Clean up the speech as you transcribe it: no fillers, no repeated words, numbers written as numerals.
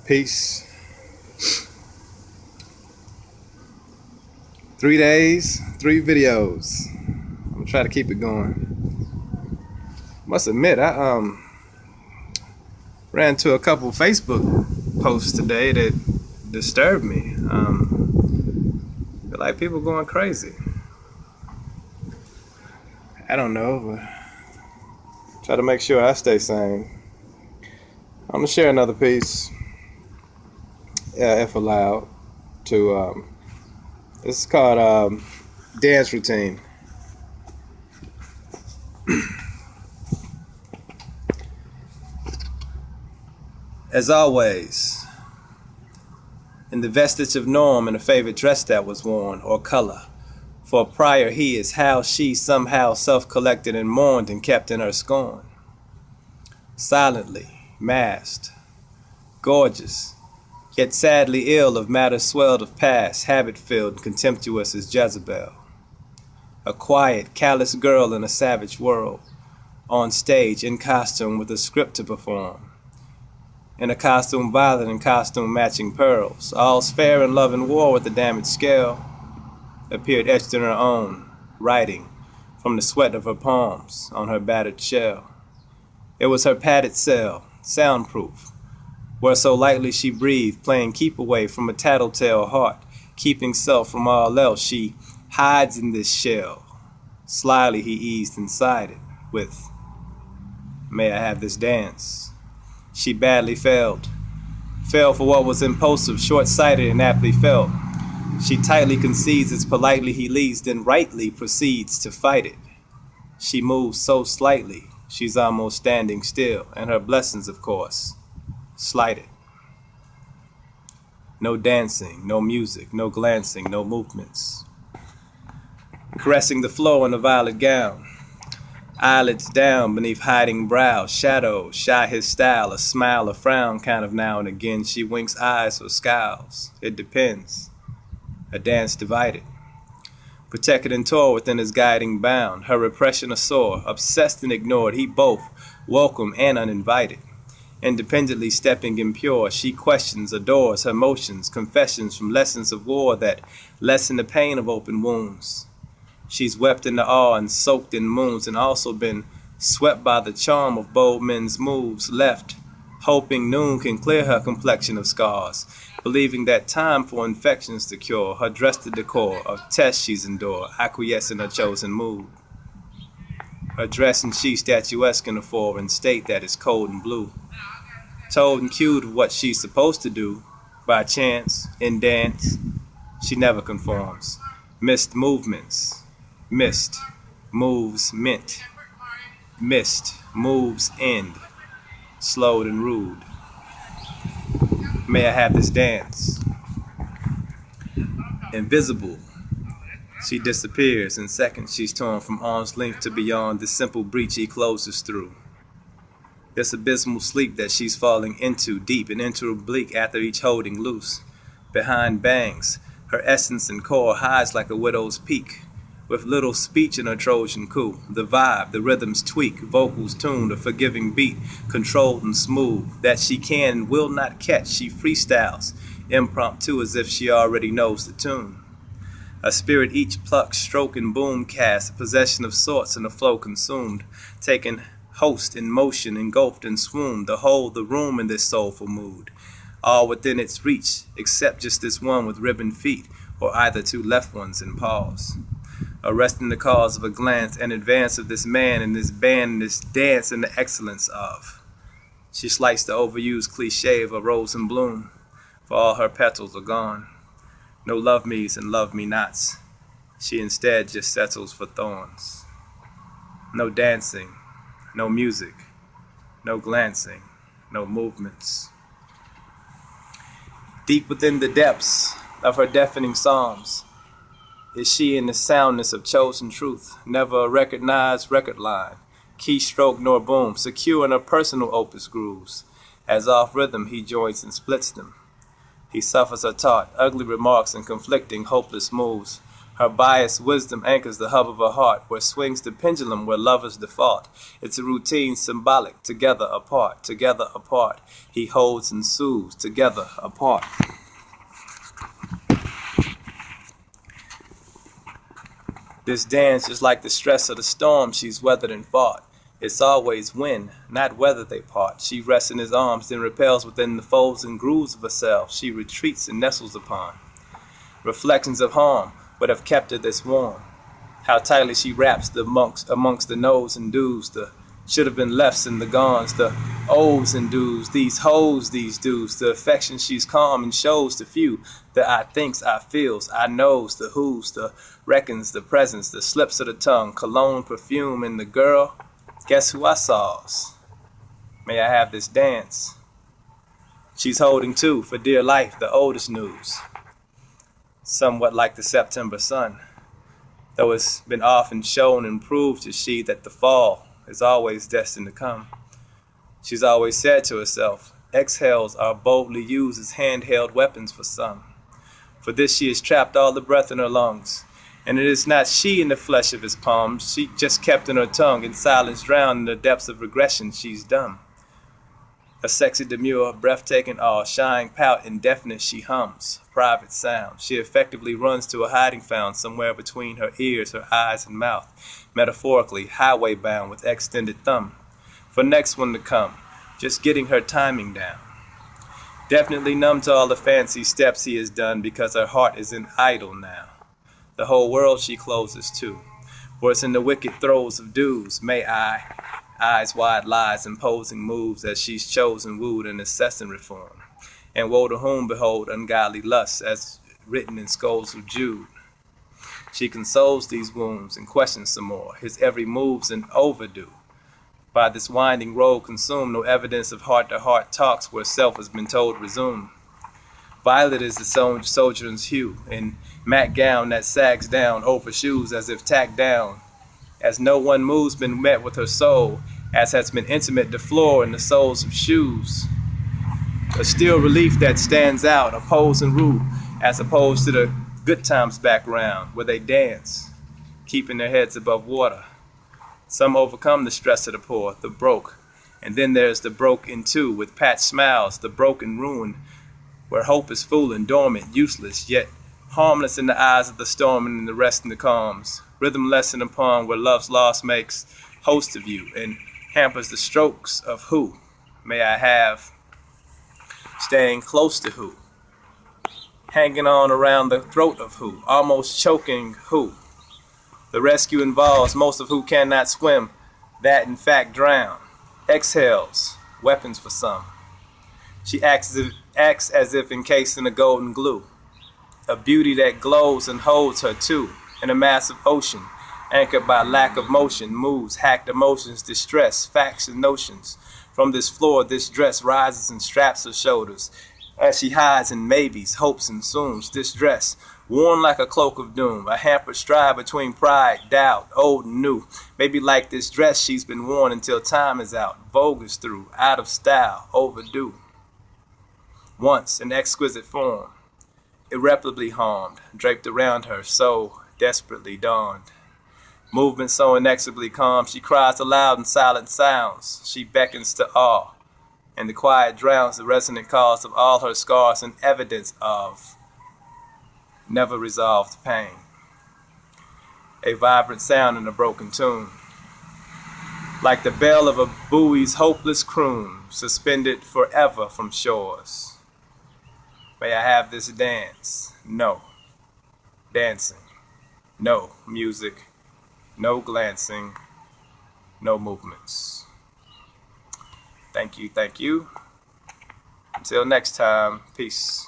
Peace. 3 days, 3 videos. I'm gonna try to keep it going. Must admit, I ran into a couple Facebook posts today that disturbed me. Feel like people going crazy. I don't know, but try to make sure I stay sane. I'm gonna share another piece, if allowed, to this is called Dance Routine. As always, in the vestige of norm and a favorite dress that was worn, or color, for a prior he is how she somehow self-collected and mourned and kept in her scorn. Silently, masked, gorgeous, yet sadly ill of matter swelled of past, habit-filled and contemptuous as Jezebel. A quiet, callous girl in a savage world, on stage in costume with a script to perform. In a costume violet and costume matching pearls, all's fair in love and war with the damaged scale, appeared etched in her own writing from the sweat of her palms on her battered shell. It was her padded cell, soundproof, where so lightly she breathed, playing keep away from a tattletale heart, keeping self from all else. She hides in this shell. Slyly he eased inside it with, "May I have this dance?" She badly failed for what was impulsive, short-sighted, and aptly felt. She tightly concedes it's politely he leads, then rightly proceeds to fight it. She moves so slightly, she's almost standing still, and her blessings, of course, slighted. No dancing, no music, no glancing, no movements. Caressing the floor in a violet gown, eyelids down beneath hiding brows, shadows shy his style, a smile, a frown, kind of now and again. She winks eyes or scowls, it depends. A dance divided, protected and tore within his guiding bound. Her repression a sore, obsessed and ignored, he both welcome and uninvited. Independently stepping impure, she questions, adores her motions, confessions from lessons of war that lessen the pain of open wounds. She's wept in the awe and soaked in moons, and also been swept by the charm of bold men's moves, left hoping noon can clear her complexion of scars, believing that time for infections to cure, her dress the decor of tests she's endured, acquiesce in her chosen mood. Her dress and she statuesque in a foreign state that is cold and blue, told and cued what she's supposed to do, by chance, in dance, she never conforms. Missed movements, missed moves mint, missed moves end, slowed and rude. May I have this dance? Invisible, she disappears. In seconds she's torn from arm's length to beyond the simple breach he closes through. This abysmal sleep that she's falling into, deep and into oblique after each holding loose. Behind bangs, her essence and core hides like a widow's peak, with little speech in her Trojan coup. The vibe, the rhythms tweak, vocals tuned, a forgiving beat, controlled and smooth, that she can and will not catch. She freestyles, impromptu as if she already knows the tune. A spirit each pluck, stroke, and boom cast, a possession of sorts and a flow consumed, taken host in motion, engulfed and swooned, the whole, the room in this soulful mood, all within its reach, except just this one with ribbon feet, or either two left ones in pause. Arresting the cause of a glance and advance of this man and this band and this dance and the excellence of. She sliced the overused cliche of a rose in bloom, for all her petals are gone. No love me's and love me nots. She instead just settles for thorns. No dancing, no music, no glancing, no movements. Deep within the depths of her deafening psalms is she in the soundness of chosen truth, never a recognized record line, keystroke nor boom, secure in her personal opus grooves. As off rhythm he joins and splits them. He suffers her taught, ugly remarks and conflicting, hopeless moves, Her biased wisdom anchors the hub of her heart, where swings the pendulum where lovers default. It's a routine symbolic, together apart, together apart. He holds and soothes, together apart. This dance is like the stress of the storm she's weathered and fought. It's always win, not whether they part. She rests in his arms, then repels within the folds and grooves of herself. She retreats and nestles upon. Reflections of harm would have kept her this warm. How tightly she wraps the amongst the no's and do's, the should have been lefts and the gones, the ohs and do's, these hoes, these dudes, the affection she's calm and shows to few, the I thinks, I feels, I knows, the who's, the reckons, the presence, the slips of the tongue, cologne, perfume, and the girl, guess who I saws? May I have this dance? She's holding too, for dear life, the oldest news. Somewhat like the September sun, though it's been often shown and proved to she that the fall is always destined to come. She's always said to herself, exhales are boldly used as handheld weapons for some. For this she has trapped all the breath in her lungs, and it is not she in the flesh of his palms, she just kept in her tongue, in silence drowned in the depths of regression she's dumb. A sexy demure, breathtaking awe, shying pout, indefinite she hums, private sound. She effectively runs to a hiding found somewhere between her ears, her eyes, and mouth, metaphorically highway bound with extended thumb. For next one to come, just getting her timing down. Definitely numb to all the fancy steps he has done because her heart is in idle now. The whole world she closes to, for it's in the wicked throes of dues. May I, eyes wide lies, imposing moves as she's chosen, wooed, and assessing reform. And woe to whom behold ungodly lusts as written in skulls of Jude. She consoles these wounds and questions some more. His every move's an overdue. By this winding road consumed, no evidence of heart-to-heart talks where self has been told resume. Violet is the soldier's hue, in matte gown that sags down over shoes as if tacked down. As no one move's been met with her soul, as has been intimate the floor and the soles of shoes. A still relief that stands out, opposing rude, as opposed to the good times background, where they dance, keeping their heads above water. Some overcome the stress of the poor, the broke, and then there's the broke in two, with patched smiles, the broken ruin, where hope is fooling, dormant, useless, yet harmless in the eyes of the storm and in the rest in the calms. Rhythm lesson upon where love's loss makes host of you and hampers the strokes of who may I have, staying close to who, hanging on around the throat of who, almost choking who. The rescue involves most of who cannot swim, that in fact drown. Exhales, weapons for some. She acts as if encased in a golden glue, a beauty that glows and holds her too, in a massive ocean, anchored by lack of motion, moves, hacked emotions, distress, facts and notions. From this floor, this dress rises and straps her shoulders, as she hides in maybes, hopes and zooms. This dress, worn like a cloak of doom, a hampered stride between pride, doubt, old and new. Maybe like this dress she's been worn until time is out, vogue is through, out of style, overdue. Once in exquisite form, irreparably harmed, draped around her, so desperately dawned. Movement so inexorably calm, she cries aloud in silent sounds. She beckons to awe, and the quiet drowns the resonant cause of all her scars and evidence of never resolved pain. A vibrant sound in a broken tune, like the bell of a buoy's hopeless croon, suspended forever from shores. May I have this dance? No. Dancing. No music. No glancing. No movements. Thank you, thank you. Until next time, peace.